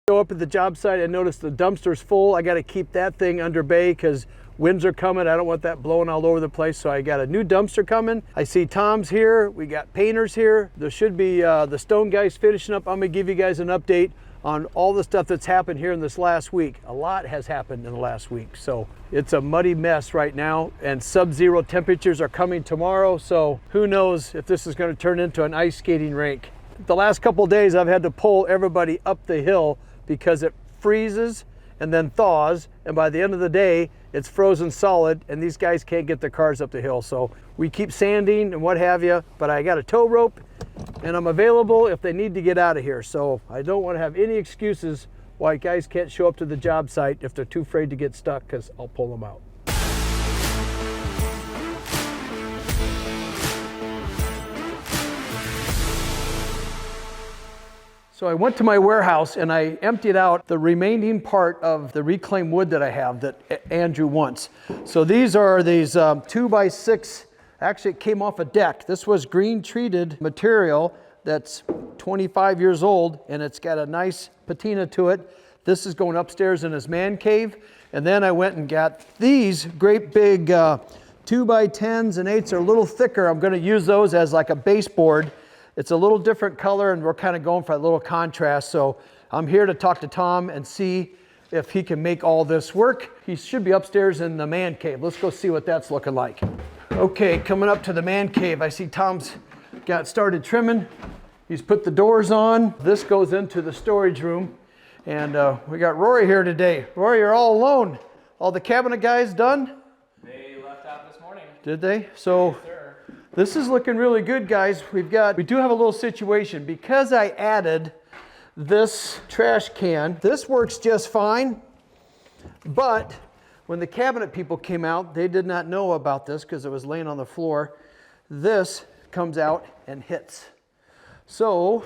Go up at the job site and notice the dumpster's full. I got to keep that thing under bay because winds are coming. I don't want that blowing all over the place. So I got a new dumpster coming. I see Tom's here. We got painters here. There should be the stone guys finishing up. I'm gonna give you guys an update on all the stuff that's happened here in this last week. A lot has happened in the last week. So it's a muddy mess right now, and sub-zero temperatures are coming tomorrow. So who knows if this is going to turn into an ice skating rink. The last couple of days I've had to pull everybody up the hill because it freezes and then thaws, and by the end of the day it's frozen solid and these guys can't get their cars up the hill. So we keep sanding and what have you, but I got a tow rope and I'm available if they need to get out of here. So I don't want to have any excuses why guys can't show up to the job site if they're too afraid to get stuck, because I'll pull them out. So I went to my warehouse and I emptied out the remaining part of the reclaimed wood that I have that Andrew wants. So these are these 2x6, actually it came off a deck. This was green treated material that's 25 years old and it's got a nice patina to it. This is going upstairs in his man cave. And then I went and got these great big 2x10s and 8s. They're a little thicker. I'm going to use those as like a baseboard. It's a little different color and we're kind of going for a little contrast. So I'm here to talk to Tom and see if he can make all this work. He should be upstairs in the man cave. Let's go see what that's looking like. Okay, coming up to the man cave, I see Tom's got started trimming. He's put the doors on. This goes into the storage room. And we got Rory here today. Rory, you're all alone. All the cabinet guys done? They left out this morning. Did they? So yes, sir. This is looking really good, guys. We do have a little situation. Because I added this trash can, this works just fine. But when the cabinet people came out, they did not know about this because it was laying on the floor. This comes out and hits. So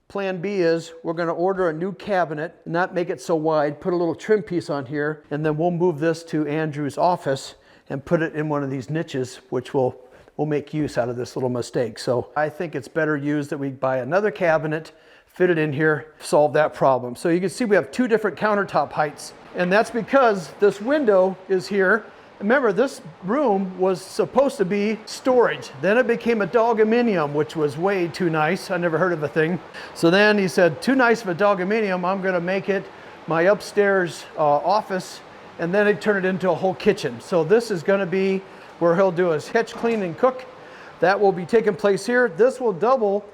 plan B is we're going to order a new cabinet, not make it so wide, put a little trim piece on here, and then we'll move this to Andrew's office and put it in one of these niches, which we'll make use out of this little mistake. So I think it's better used that we buy another cabinet, fit it in here, solve that problem. So you can see we have two different countertop heights, and that's because this window is here. Remember, this room was supposed to be storage. Then it became a dogominium, which was way too nice. I never heard of a thing. So then he said, too nice of a dogominium, I'm gonna make it my upstairs office, and then he turned it into a whole kitchen. So this is gonna be where he'll do his catch, clean, and cook. That will be taking place here. This will double.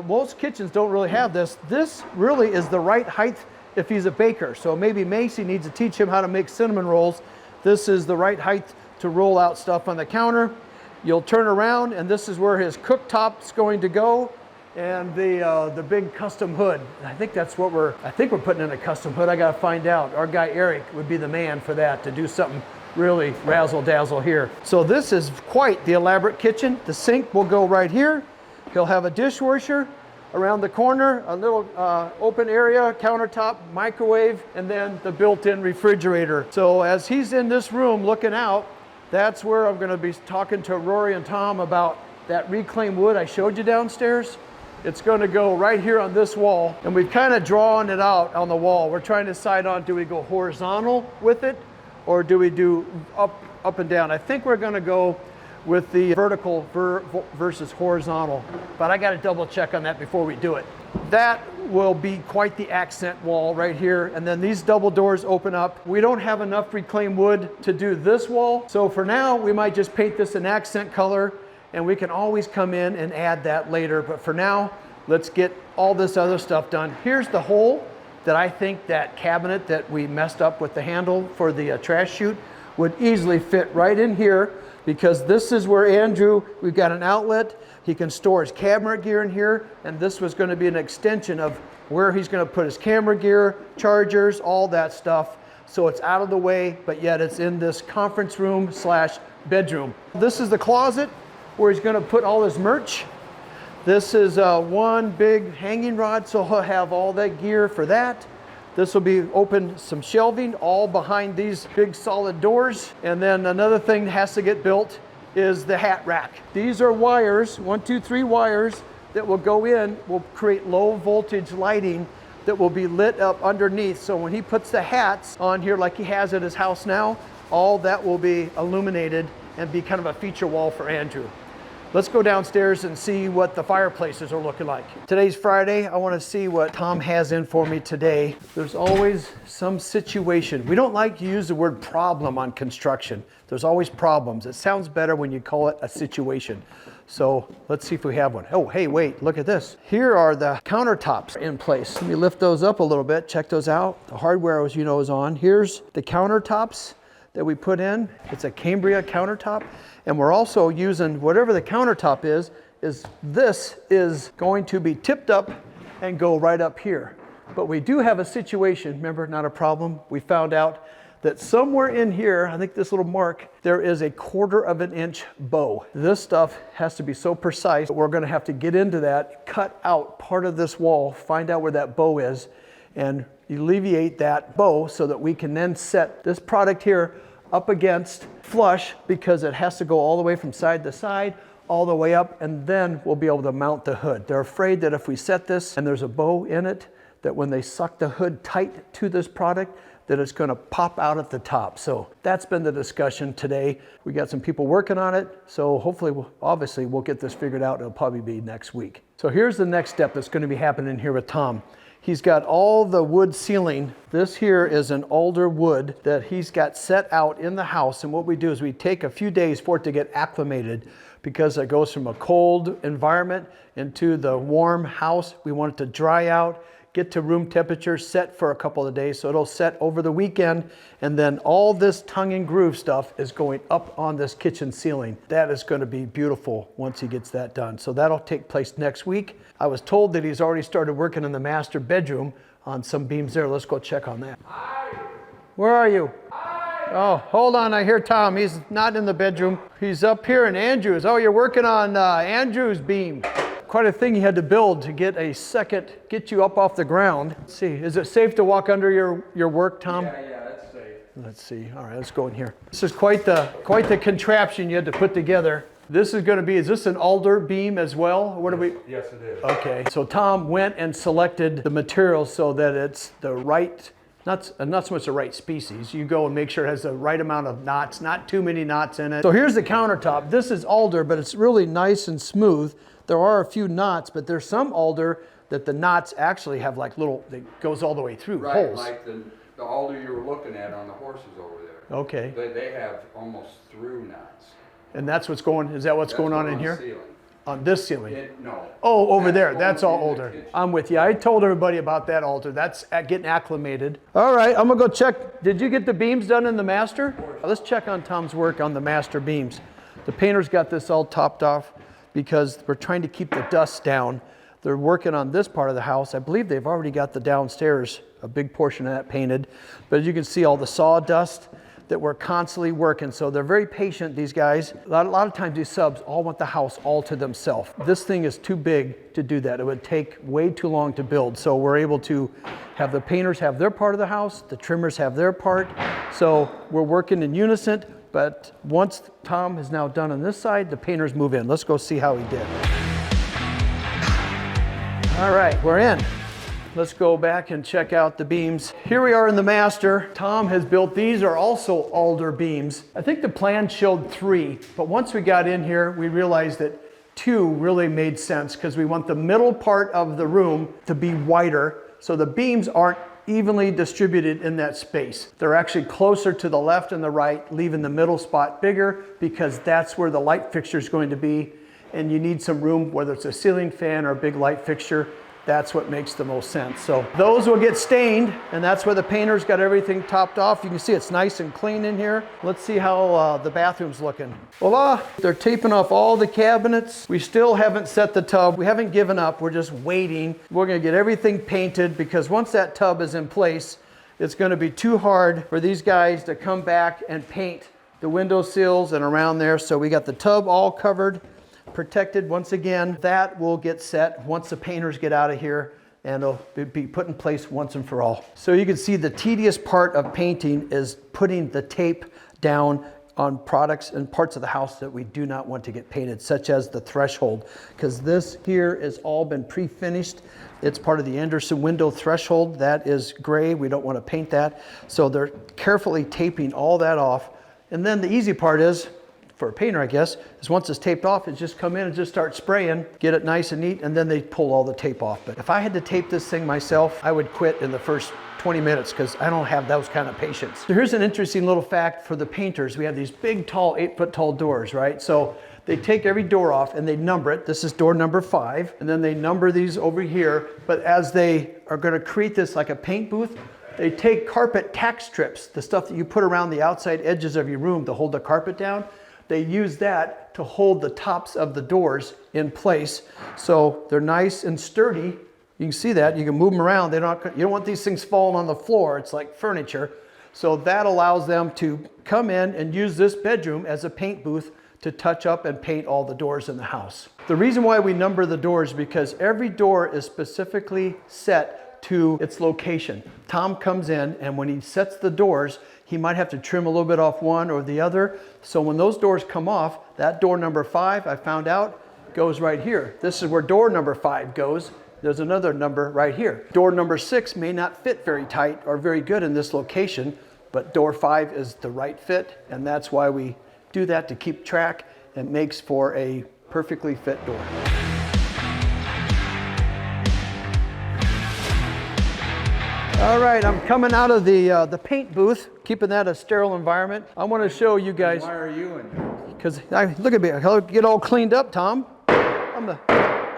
Most kitchens don't really have this. This really is the right height if he's a baker. So maybe Macy needs to teach him how to make cinnamon rolls. This is the right height to roll out stuff on the counter. You'll turn around and this is where his cooktop's going to go, and the big custom hood. I think that's what we're putting in a custom hood. I gotta find out. Our guy Eric would be the man for that, to do something really razzle dazzle here. So this is quite the elaborate kitchen. The sink will go right here. He'll have a dishwasher around the corner, a little open area, countertop, microwave, and then the built-in refrigerator. So as he's in this room looking out, that's where I'm gonna be talking to Rory and Tom about that reclaimed wood I showed you downstairs. It's gonna go right here on this wall, and we've kind of drawn it out on the wall. We're trying to decide on, do we go horizontal with it, or do we do up and down? I think we're gonna go with the vertical versus horizontal, but I got to double check on that before we do it. That will be quite the accent wall right here, and then these double doors open up. We don't have enough reclaimed wood to do this wall, so for now we might just paint this an accent color, and we can always come in and add that later, but for now let's get all this other stuff done. Here's the hole that I think that cabinet that we messed up with the handle for the trash chute would easily fit right in here, because this is where Andrew, we've got an outlet, he can store his camera gear in here, and this was going to be an extension of where he's going to put his camera gear, chargers, all that stuff. So it's out of the way, but yet it's in this conference room slash bedroom. This is the closet where he's going to put all his merch. This is one big hanging rod, so he'll have all that gear for that. This will be open, some shelving, all behind these big solid doors. And then another thing that has to get built is the hat rack. These are wires, 1, 2, 3 wires that will go in, will create low voltage lighting that will be lit up underneath. So when he puts the hats on here like he has at his house now, all that will be illuminated and be kind of a feature wall for Andrew. Let's go downstairs and see what the fireplaces are looking like. Today's Friday. I want to see what Tom has in for me today. There's always some situation. We don't like to use the word problem on construction. There's always problems. It sounds better when you call it a situation. So let's see if we have one. Oh, hey, wait, look at this. Here are the countertops in place. Let me lift those up a little bit. Check those out. The hardware, as you know, is on. Here's the countertops that we put in. It's a Cambria countertop. And we're also using whatever the countertop is this is going to be tipped up and go right up here. But we do have a situation, remember, not a problem. We found out that somewhere in here, I think this little mark, there is a 1/4 of an inch bow. This stuff has to be so precise. We're gonna have to get into that, cut out part of this wall, find out where that bow is, and alleviate that bow so that we can then set this product here up against flush, because it has to go all the way from side to side, all the way up, and then we'll be able to mount the hood. They're afraid that if we set this and there's a bow in it, that when they suck the hood tight to this product, that it's gonna pop out at the top. So that's been the discussion today. We got some people working on it, so hopefully, obviously, we'll get this figured out. It'll probably be next week. So here's the next step that's gonna be happening here with Tom. He's got all the wood ceiling. This here is an alder wood that he's got set out in the house. And what we do is we take a few days for it to get acclimated, because it goes from a cold environment into the warm house. We want it to dry out, get to room temperature, set for a couple of days. So it'll set over the weekend. And then all this tongue and groove stuff is going up on this kitchen ceiling. That is going to be beautiful once he gets that done. So that'll take place next week. I was told that he's already started working in the master bedroom on some beams there. Let's go check on that. Hi. Where are you? Hi. Oh, hold on. I hear Tom. He's not in the bedroom. He's up here in Andrew's. Oh, you're working on Andrew's beam. Quite a thing you had to build to get get you up off the ground. Let's see, is it safe to walk under your work, Tom? Yeah, that's safe. Let's see. All right, let's go in here. This is quite the contraption you had to put together. This is going to be, is this an alder beam as well? What are we? Yes, it is. Okay, so Tom went and selected the materials so that it's the right, not so much the right species. You go and make sure it has the right amount of knots, not too many knots in it. So here's the countertop. This is alder, but it's really nice and smooth. There are a few knots, but there's some alder that the knots actually have like little, that goes all the way through, Right, holes. like the alder you were looking at on the horses over there. Okay, They have almost through knots. and that's what's going, is that what's going on in the here? ceiling. On this ceiling? No. Oh, over there, going that's all in the older. kitchen. I'm with you. I told everybody about that altar. That's getting acclimated. All right, I'm gonna go check. Did you get the beams done in the master? Let's check on Tom's work on the master beams. The painter's got this all topped off because we're trying to keep the dust down. They're working on this part of the house. I believe they've already got the downstairs, a big portion of that painted. But as you can see, all the sawdust that we're constantly working. So they're very patient, these guys. A lot of times these subs all want the house all to themselves. This thing is too big to do that. It would take way too long to build. So we're able to have the painters have their part of the house, the trimmers have their part. So we're working in unison, but once Tom is now done on this side, the painters move in. Let's go see how he did. All right, we're in. Let's go back and check out the beams. Here we are in the master. Tom has built, these are also alder beams. I think the plan showed 3, but once we got in here, we realized that 2 really made sense because we want the middle part of the room to be wider so the beams aren't evenly distributed in that space. They're actually closer to the left and the right, leaving the middle spot bigger because that's where the light fixture is going to be. And you need some room, whether it's a ceiling fan or a big light fixture. That's what makes the most sense. So those will get stained, and that's where the painter's got everything topped off. You can see it's nice and clean in here. Let's see how the bathroom's looking. Voila! They're taping off all the cabinets. We still haven't set the tub. We haven't given up. We're just waiting. We're gonna get everything painted because once that tub is in place, it's gonna be too hard for these guys to come back and paint the window sills and around there. So we got the tub all covered, protected once again. That will get set once the painters get out of here, and it'll be put in place once and for all. So you can see the tedious part of painting is putting the tape down on products and parts of the house that we do not want to get painted, such as the threshold, because this here has all been pre-finished. It's part of the Anderson window threshold. That is gray. We don't want to paint that. So they're carefully taping all that off. And then the easy part is, for a painter, I guess, is once it's taped off, is just come in and just start spraying, get it nice and neat, and then they pull all the tape off. But if I had to tape this thing myself, I would quit in the first 20 minutes because I don't have those kind of patience. So here's an interesting little fact for the painters. We have these big, tall, 8-foot tall doors, right? So they take every door off and they number it. This is door number 5. And then they number these over here. But as they are going to create this like a paint booth, they take carpet tack strips, the stuff that you put around the outside edges of your room to hold the carpet down. They use that to hold the tops of the doors in place. So they're nice and sturdy. You can see that. You can move them around. You don't want these things falling on the floor. It's like furniture. So that allows them to come in and use this bedroom as a paint booth to touch up and paint all the doors in the house. The reason why we number the doors is because every door is specifically set to its location. Tom comes in, and when he sets the doors, he might have to trim a little bit off one or the other. So when those doors come off, that door number 5, I found out, goes right here. This is where door number 5 goes. There's another number right here. Door number 6 may not fit very tight or very good in this location, but door 5 is the right fit, and that's why we do that, to keep track, and makes for a perfectly fit door. All right, I'm coming out of the paint booth, keeping that a sterile environment. I want to show you guys. Why are you in there? Because look at me, I'll get all cleaned up, Tom. I'm the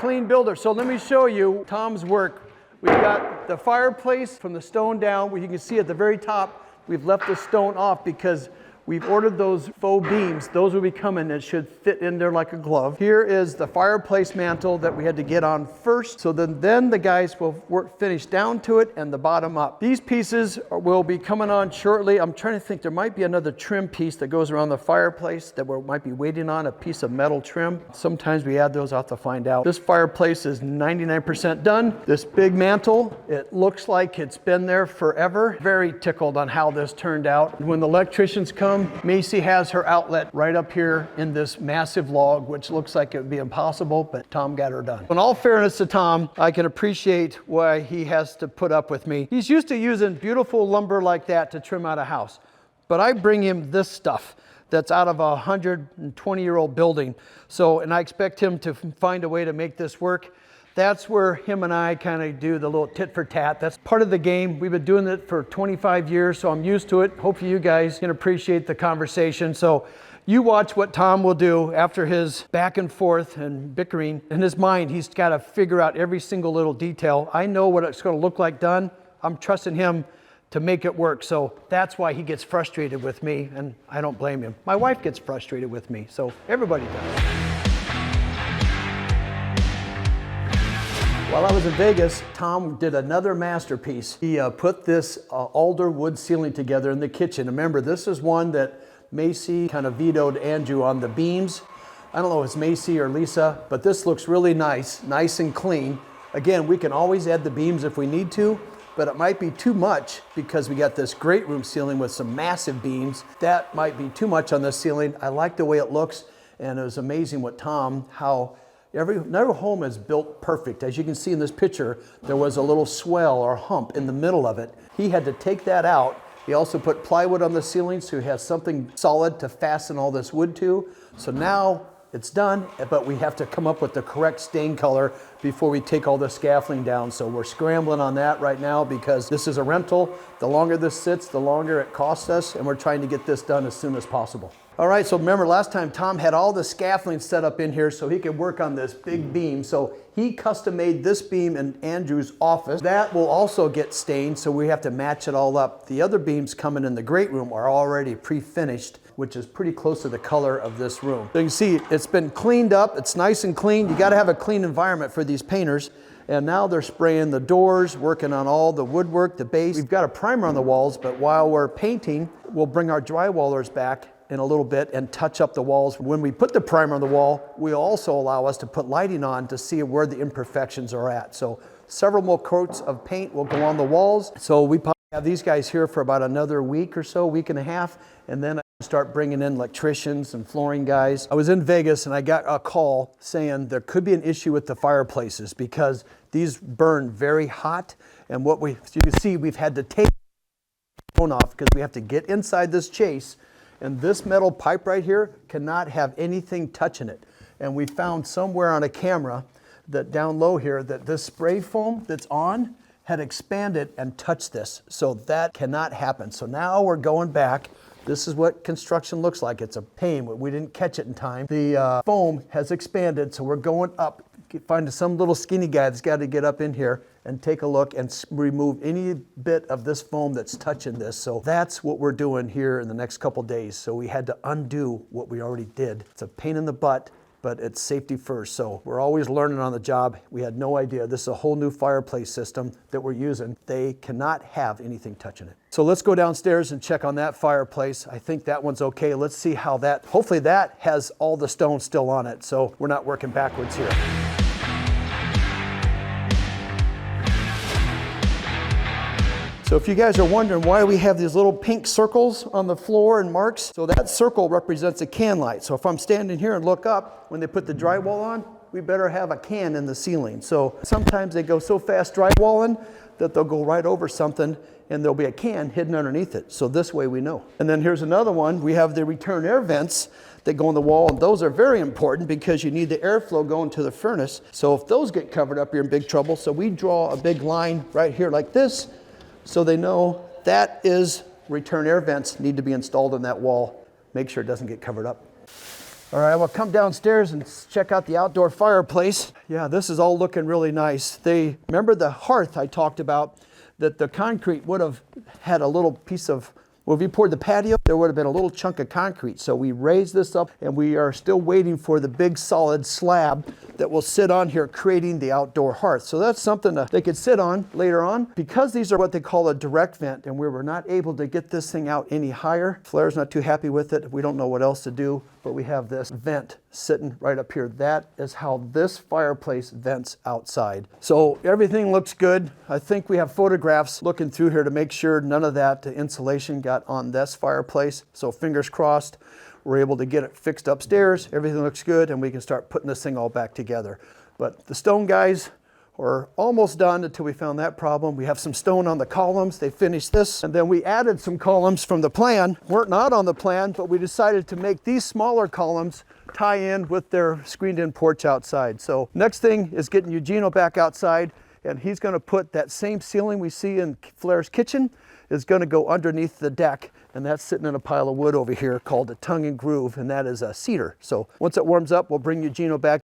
clean builder. So let me show you Tom's work. We've got the fireplace from the stone down, where you can see at the very top, we've left the stone off because we've ordered those faux beams. Those will be coming and should fit in there like a glove. Here is the fireplace mantle that we had to get on first. So then the guys will finish down to it and the bottom up. These pieces will be coming on shortly. I'm trying to think, there might be another trim piece that goes around the fireplace that we might be waiting on, a piece of metal trim. Sometimes we add those, I'll have to find out. This fireplace is 99% done. This big mantle, it looks like it's been there forever. Very tickled on how this turned out. When the electricians come, Macy has her outlet right up here in this massive log, which looks like it would be impossible, but Tom got her done. In all fairness to Tom, I can appreciate why he has to put up with me. He's used to using beautiful lumber like that to trim out a house, but I bring him this stuff that's out of a 120-year-old building. And I expect him to find a way to make this work. That's where him and I kind of do the little tit for tat. That's part of the game. We've been doing it for 25 years, so I'm used to it. Hopefully you guys can appreciate the conversation. So you watch what Tom will do after his back and forth and bickering. In his mind, he's got to figure out every single little detail. I know what it's going to look like done. I'm trusting him to make it work. So that's why he gets frustrated with me, and I don't blame him. My wife gets frustrated with me, so everybody does. While I was in Vegas, Tom did another masterpiece. He put this alder wood ceiling together in the kitchen. Remember, this is one that Macy kind of vetoed Andrew on the beams. I don't know if it's Macy or Lisa, but this looks really nice and clean. Again, we can always add the beams if we need to, but it might be too much because we got this great room ceiling with some massive beams. That might be too much on the ceiling. I like the way it looks, and it was amazing what how every home is built perfect. As you can see in this picture, there was a little swell or hump in the middle of it. He had to take that out. He also put plywood on the ceiling so he has something solid to fasten all this wood to. So now it's done, but we have to come up with the correct stain color before we take all the scaffolding down. So we're scrambling on that right now because this is a rental. The longer this sits, the longer it costs us, and we're trying to get this done as soon as possible. All right, so remember last time Tom had all the scaffolding set up in here so he could work on this big beam. So he custom made this beam in Andrew's office. That will also get stained, so we have to match it all up. The other beams coming in the great room are already pre-finished, which is pretty close to the color of this room. So you can see it's been cleaned up. It's nice and clean. You got to have a clean environment for these painters. And now they're spraying the doors, working on all the woodwork, the base. We've got a primer on the walls, but while we're painting, we'll bring our drywallers back in a little bit and touch up the walls. When we put the primer on the wall, will also allow us to put lighting on to see where the imperfections are at. So several more coats of paint will go on the walls. So we probably have these guys here for about another week or so, week and a half, and then Start bringing in electricians and flooring guys. I was in Vegas and I got a call saying there could be an issue with the fireplaces because these burn very hot. And what you can see, we've had to take the phone off because we have to get inside this chase. And this metal pipe right here cannot have anything touching it. And we found somewhere on a camera that down low here that this spray foam that's on had expanded and touched this. So that cannot happen. So now we're going back. This is what construction looks like. It's a pain. We didn't catch it in time. The foam has expanded, so we're going up. Find some little skinny guy that's got to get up in here and take a look and remove any bit of this foam that's touching this. So that's what we're doing here in the next couple days. So we had to undo what we already did. It's a pain in the butt, but it's safety first. So we're always learning on the job. We had no idea. This is a whole new fireplace system that we're using. They cannot have anything touching it. So let's go downstairs and check on that fireplace. I think that one's okay. Let's see how that, hopefully that has all the stone still on it. So we're not working backwards here. So if you guys are wondering why we have these little pink circles on the floor and marks, so that circle represents a can light. So if I'm standing here and look up, when they put the drywall on, we better have a can in the ceiling. So sometimes they go so fast drywalling that they'll go right over something and there'll be a can hidden underneath it. So this way we know. And then here's another one. We have the return air vents that go on the wall, and those are very important because you need the airflow going to the furnace. So if those get covered up, you're in big trouble. So we draw a big line right here like this, so they know that is return air vents need to be installed on that wall. Make sure it doesn't get covered up. All right, we'll come downstairs and check out the outdoor fireplace. Yeah, this is all looking really nice. Remember the hearth I talked about, that the concrete would have had a little piece of, well, if you poured the patio, there would have been a little chunk of concrete. So we raised this up and we are still waiting for the big solid slab that will sit on here, creating the outdoor hearth. So that's something that they could sit on later on. Because these are what they call a direct vent and we were not able to get this thing out any higher. Flair's not too happy with it. We don't know what else to do, but we have this vent sitting right up here. That is how this fireplace vents outside. So everything looks good. I think we have photographs looking through here to make sure none of that insulation got on this fireplace. So fingers crossed, we're able to get it fixed upstairs. Everything looks good and we can start putting this thing all back together. But the stone guys are almost done until we found that problem. We have some stone on the columns. They finished this. And then we added some columns from the plan. Weren't not on the plan, but we decided to make these smaller columns tie in with their screened-in porch outside. So next thing is getting Eugenio back outside, and he's going to put that same ceiling we see in Flair's kitchen is going to go underneath the deck, and that's sitting in a pile of wood over here called a tongue and groove, and that is a cedar. So once it warms up, we'll bring Eugenio back.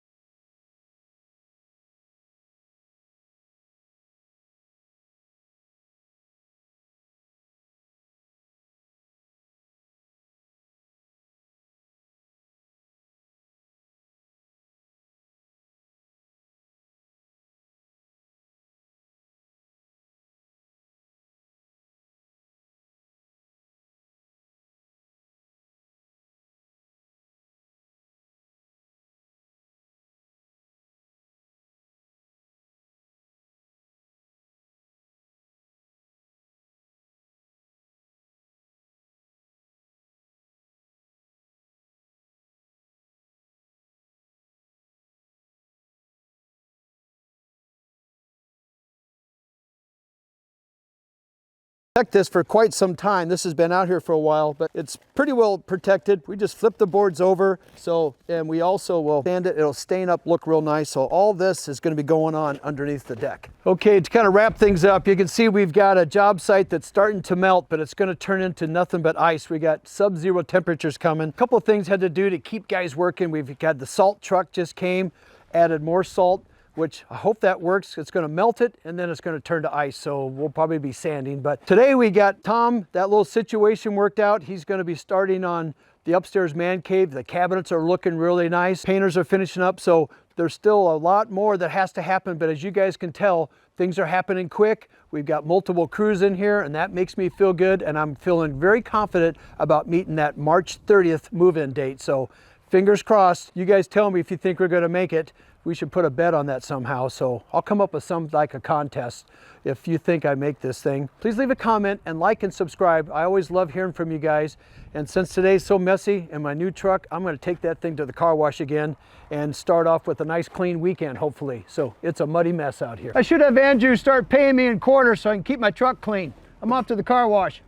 Protect this for quite some time. This has been out here for a while, but it's pretty well protected. We just flip the boards over, and we also will sand it. It'll stain up, look real nice. So all this is going to be going on underneath the deck. Okay, to kind of wrap things up, you can see we've got a job site that's starting to melt, but it's going to turn into nothing but ice. We got sub-zero temperatures coming. A couple of things had to do to keep guys working. We've got the salt truck just came, added more salt, which I hope that works. It's gonna melt it and then it's gonna turn to ice. So we'll probably be sanding. But today we got Tom, that little situation worked out. He's gonna be starting on the upstairs man cave. The cabinets are looking really nice. Painters are finishing up. So there's still a lot more that has to happen. But as you guys can tell, things are happening quick. We've got multiple crews in here and that makes me feel good. And I'm feeling very confident about meeting that March 30th move-in date. So fingers crossed. You guys tell me if you think we're gonna make it. We should put a bet on that somehow. So I'll come up with some, like a contest. If you think I make this thing, please leave a comment and like and subscribe. I always love hearing from you guys. And since today's so messy in my new truck, I'm gonna take that thing to the car wash again and start off with a nice clean weekend, hopefully. So it's a muddy mess out here. I should have Andrew start paying me in quarters so I can keep my truck clean. I'm off to the car wash.